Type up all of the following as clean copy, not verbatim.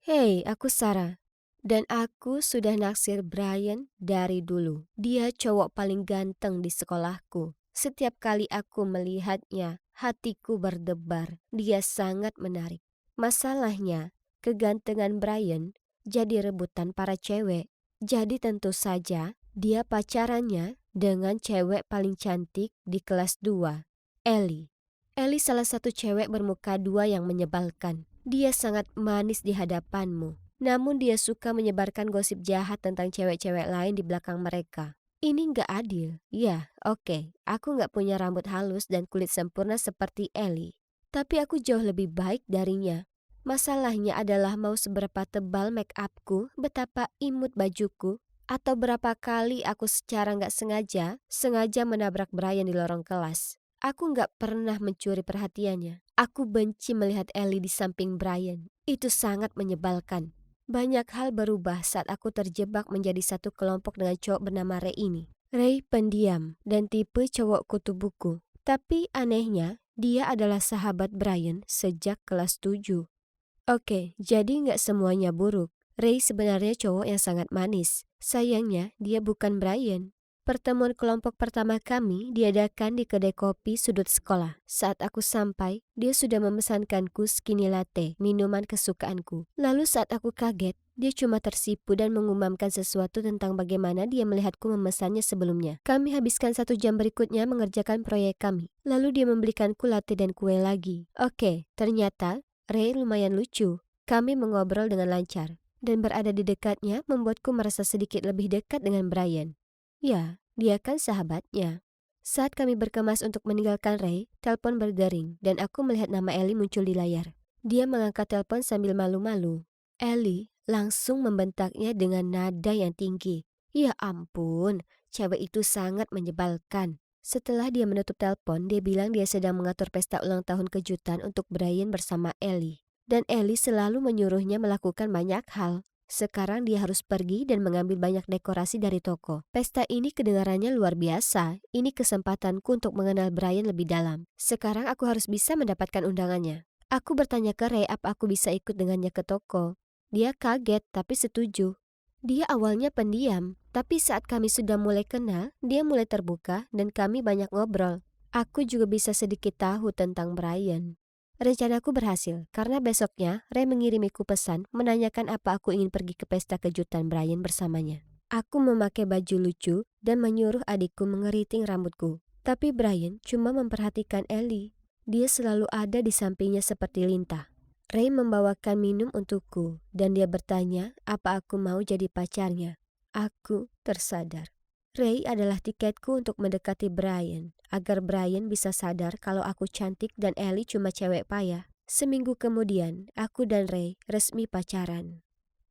Hei, aku Sarah. Dan aku sudah naksir Brian dari dulu. Dia cowok paling ganteng di sekolahku. Setiap kali aku melihatnya, hatiku berdebar. Dia sangat menarik. Masalahnya, kegantengan Brian jadi rebutan para cewek. Jadi tentu saja dia pacarannya dengan cewek paling cantik di kelas 2, Ellie. Ellie salah satu cewek bermuka dua yang menyebalkan. Dia sangat manis di hadapanmu. Namun dia suka menyebarkan gosip jahat tentang cewek-cewek lain di belakang mereka. Ini nggak adil. Ya, oke. Aku nggak punya rambut halus dan kulit sempurna seperti Ellie. Tapi aku jauh lebih baik darinya. Masalahnya adalah mau seberapa tebal make upku, betapa imut bajuku, atau berapa kali aku secara nggak sengaja menabrak Brian di lorong kelas. Aku nggak pernah mencuri perhatiannya. Aku benci melihat Ellie di samping Brian. Itu sangat menyebalkan. Banyak hal berubah saat aku terjebak menjadi satu kelompok dengan cowok bernama Ray ini. Ray pendiam dan tipe cowok kutu buku. Tapi anehnya, dia adalah sahabat Brian sejak kelas 7. Oke, jadi nggak semuanya buruk. Ray sebenarnya cowok yang sangat manis. Sayangnya, dia bukan Brian. Pertemuan kelompok pertama kami diadakan di kedai kopi sudut sekolah. Saat aku sampai, dia sudah memesankanku skinny latte, minuman kesukaanku. Lalu saat aku kaget, dia cuma tersipu dan mengumumkan sesuatu tentang bagaimana dia melihatku memesannya sebelumnya. Kami habiskan 1 jam berikutnya mengerjakan proyek kami. Lalu dia membelikanku latte dan kue lagi. Oke, ternyata Ray lumayan lucu. Kami mengobrol dengan lancar, dan berada di dekatnya membuatku merasa sedikit lebih dekat dengan Brian. Ya, dia kan sahabatnya. Saat kami berkemas untuk meninggalkan Ray, telepon berdering dan aku melihat nama Ellie muncul di layar. Dia mengangkat telepon sambil malu-malu. Ellie langsung membentaknya dengan nada yang tinggi. Ya ampun, cewek itu sangat menyebalkan. Setelah dia menutup telepon, dia bilang dia sedang mengatur pesta ulang tahun kejutan untuk Brian bersama Ellie. Dan Ellie selalu menyuruhnya melakukan banyak hal. Sekarang dia harus pergi dan mengambil banyak dekorasi dari toko. Pesta ini kedengarannya luar biasa. Ini kesempatanku untuk mengenal Brian lebih dalam. Sekarang aku harus bisa mendapatkan undangannya. Aku bertanya ke Ray apa aku bisa ikut dengannya ke toko. Dia kaget tapi setuju. Dia awalnya pendiam, tapi saat kami sudah mulai kenal, dia mulai terbuka dan kami banyak ngobrol. Aku juga bisa sedikit tahu tentang Brian. Rencanaku berhasil, karena besoknya Ray mengirimiku pesan menanyakan apa aku ingin pergi ke pesta kejutan Brian bersamanya. Aku memakai baju lucu dan menyuruh adikku mengeriting rambutku. Tapi Brian cuma memperhatikan Ellie. Dia selalu ada di sampingnya seperti lintah. Ray membawakan minum untukku dan dia bertanya apa aku mau jadi pacarnya. Aku tersadar. Ray adalah tiketku untuk mendekati Brian, agar Brian bisa sadar kalau aku cantik dan Ellie cuma cewek payah. Seminggu kemudian, aku dan Ray resmi pacaran.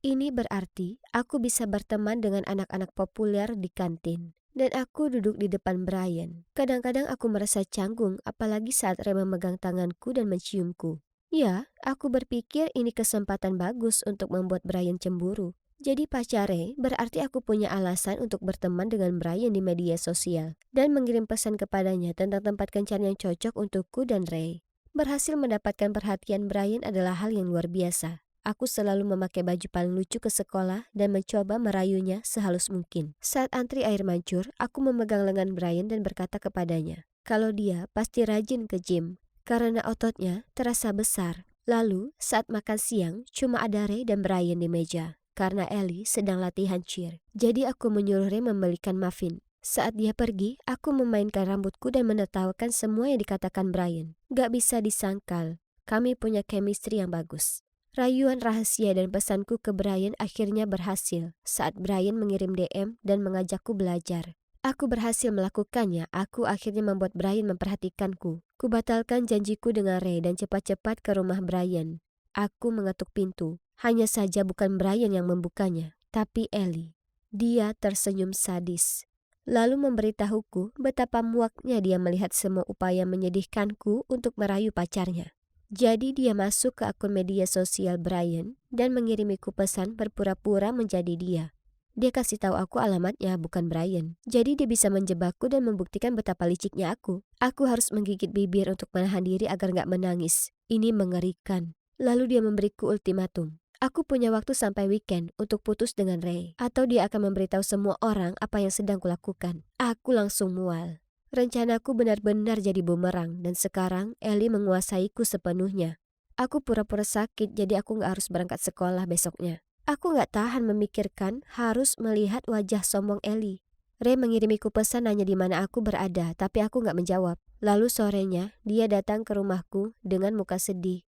Ini berarti aku bisa berteman dengan anak-anak populer di kantin. Dan aku duduk di depan Brian. Kadang-kadang aku merasa canggung apalagi saat Ray memegang tanganku dan menciumku. Ya, aku berpikir ini kesempatan bagus untuk membuat Brian cemburu. Jadi pacar Ray berarti aku punya alasan untuk berteman dengan Brian di media sosial dan mengirim pesan kepadanya tentang tempat kencan yang cocok untukku dan Ray. Berhasil mendapatkan perhatian Brian adalah hal yang luar biasa. Aku selalu memakai baju paling lucu ke sekolah dan mencoba merayunya sehalus mungkin. Saat antri air mancur, aku memegang lengan Brian dan berkata kepadanya, kalau dia pasti rajin ke gym karena ototnya terasa besar. Lalu, saat makan siang, cuma ada Ray dan Brian di meja karena Ellie sedang latihan cheer. Jadi aku menyuruh Ray membelikan muffin. Saat dia pergi, aku memainkan rambutku dan menertawakan semua yang dikatakan Brian. Gak bisa disangkal, kami punya chemistry yang bagus. Rayuan rahasia dan pesanku ke Brian akhirnya berhasil saat Brian mengirim DM dan mengajakku belajar. Aku berhasil melakukannya, aku akhirnya membuat Brian memperhatikanku. Kubatalkan janjiku dengan Ray dan cepat-cepat ke rumah Brian. Aku mengetuk pintu. Hanya saja bukan Brian yang membukanya, tapi Ellie. Dia tersenyum sadis. Lalu memberitahuku betapa muaknya dia melihat semua upaya menyedihkanku untuk merayu pacarnya. Jadi dia masuk ke akun media sosial Brian dan mengirimiku pesan berpura-pura menjadi dia. Dia kasih tahu aku alamatnya bukan Brian. Jadi dia bisa menjebakku dan membuktikan betapa liciknya aku. Aku harus menggigit bibir untuk menahan diri agar gak menangis. Ini mengerikan. Lalu dia memberiku ultimatum. Aku punya waktu sampai weekend untuk putus dengan Ray, atau dia akan memberitahu semua orang apa yang sedang kulakukan. Aku langsung mual. Rencanaku benar-benar jadi bumerang dan sekarang Ellie menguasaiku sepenuhnya. Aku pura-pura sakit jadi aku nggak harus berangkat sekolah besoknya. Aku nggak tahan memikirkan harus melihat wajah sombong Ellie. Ray mengirimiku pesan nanya di mana aku berada, tapi aku nggak menjawab. Lalu sorenya, dia datang ke rumahku dengan muka sedih.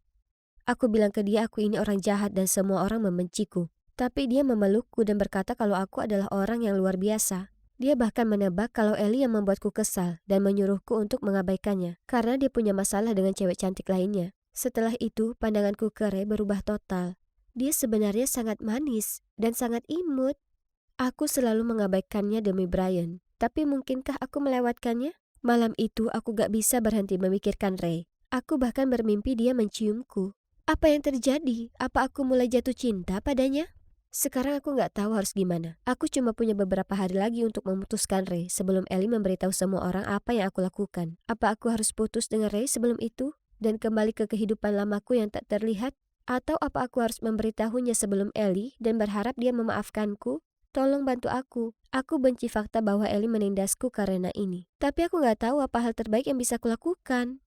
Aku bilang ke dia aku ini orang jahat dan semua orang membenciku. Tapi dia memelukku dan berkata kalau aku adalah orang yang luar biasa. Dia bahkan menebak kalau Ellie yang membuatku kesal dan menyuruhku untuk mengabaikannya karena dia punya masalah dengan cewek cantik lainnya. Setelah itu, pandanganku ke Ray berubah total. Dia sebenarnya sangat manis dan sangat imut. Aku selalu mengabaikannya demi Brian. Tapi mungkinkah aku melewatkannya? Malam itu aku gak bisa berhenti memikirkan Ray. Aku bahkan bermimpi dia menciumku. Apa yang terjadi? Apa aku mulai jatuh cinta padanya? Sekarang aku nggak tahu harus gimana. Aku cuma punya beberapa hari lagi untuk memutuskan Ray sebelum Ellie memberitahu semua orang apa yang aku lakukan. Apa aku harus putus dengan Ray sebelum itu? Dan kembali ke kehidupan lamaku yang tak terlihat? Atau apa aku harus memberitahunya sebelum Ellie dan berharap dia memaafkanku? Tolong bantu aku. Aku benci fakta bahwa Ellie menindasku karena ini. Tapi aku nggak tahu apa hal terbaik yang bisa kulakukan.